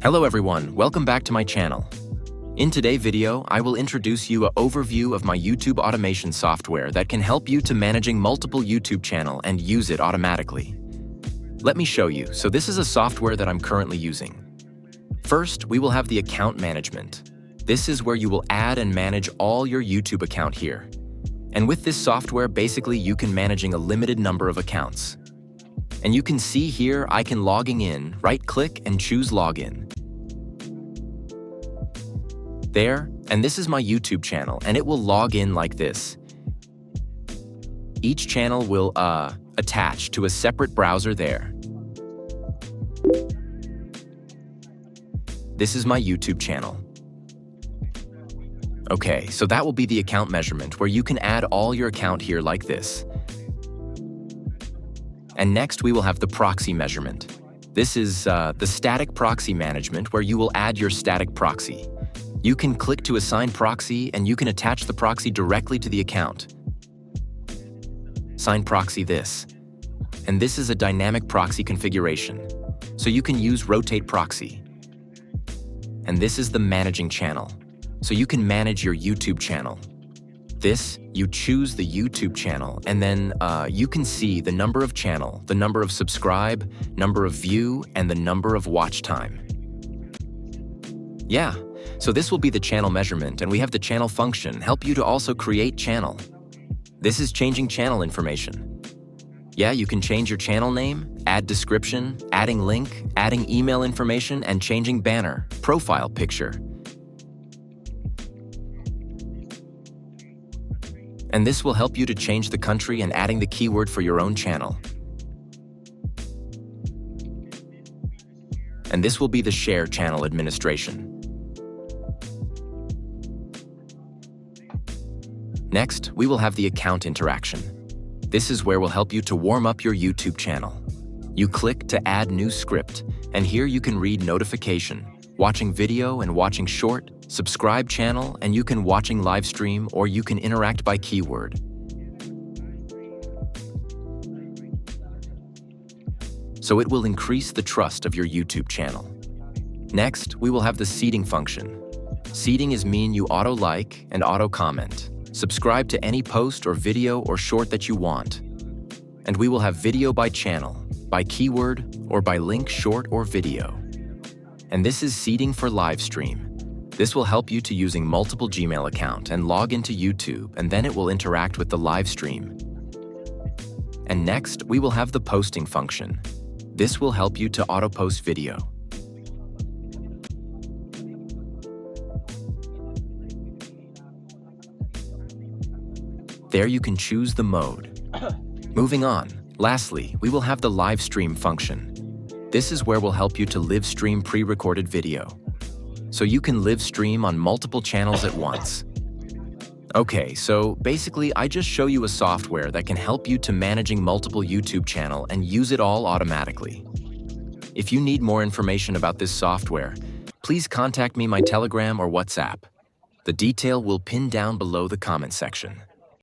Hello everyone, welcome back to my channel. In today's video, I will introduce you an overview of my YouTube automation software that can help you to managing multiple YouTube channel and use it automatically. Let me show you. So this is a software that I'm currently using. First, we will have the account management. This is where you will add and manage all your YouTube account here. And with this software, basically you can managing a limited number of accounts. And you can see here, I can logging in, right-click and choose login. There, and this is my YouTube channel, and it will log in like this. Each channel will attach to a separate browser there. This is my YouTube channel. Okay, so that will be the account measurement where you can add all your account here like this. And next we will have the proxy measurement. This is the static proxy management where you will add your static proxy. You can click to assign proxy and you can attach the proxy directly to the account. Assign proxy this. And this is a dynamic proxy configuration. So you can use rotate proxy. And this is the managing channel. So you can manage your YouTube channel. This, you choose the YouTube channel, and then you can see the number of channel, the number of subscribe, number of view, and the number of watch time. Yeah, so this will be the channel measurement, and we have the channel function, help you to also create channel. This is changing channel information. Yeah, you can change your channel name, add description, adding link, adding email information, and changing banner, profile picture. And this will help you to change the country and adding the keyword for your own channel. And this will be the share channel administration. Next, we will have the account interaction. This is where we'll help you to warm up your YouTube channel. You click to add new script, and here you can read notification, watching video and watching short, subscribe channel, and you can watching live stream or you can interact by keyword. So it will increase the trust of your YouTube channel. Next, we will have the seeding function. Seeding is mean you auto like and auto comment. Subscribe to any post or video or short that you want. And we will have video by channel, by keyword, or by link short or video. And this is seeding for live stream. This will help you to using multiple Gmail account and log into YouTube, and then it will interact with the live stream. And next, we will have the posting function. This will help you to auto-post video. There you can choose the mode. Moving on, lastly, we will have the live stream function. This is where we'll help you to live stream pre-recorded video. So you can live stream on multiple channels at once. Okay, so basically I just show you a software that can help you to managing multiple YouTube channel and use it all automatically. If you need more information about this software, please contact me my Telegram or WhatsApp. The detail will pin down below the comment section.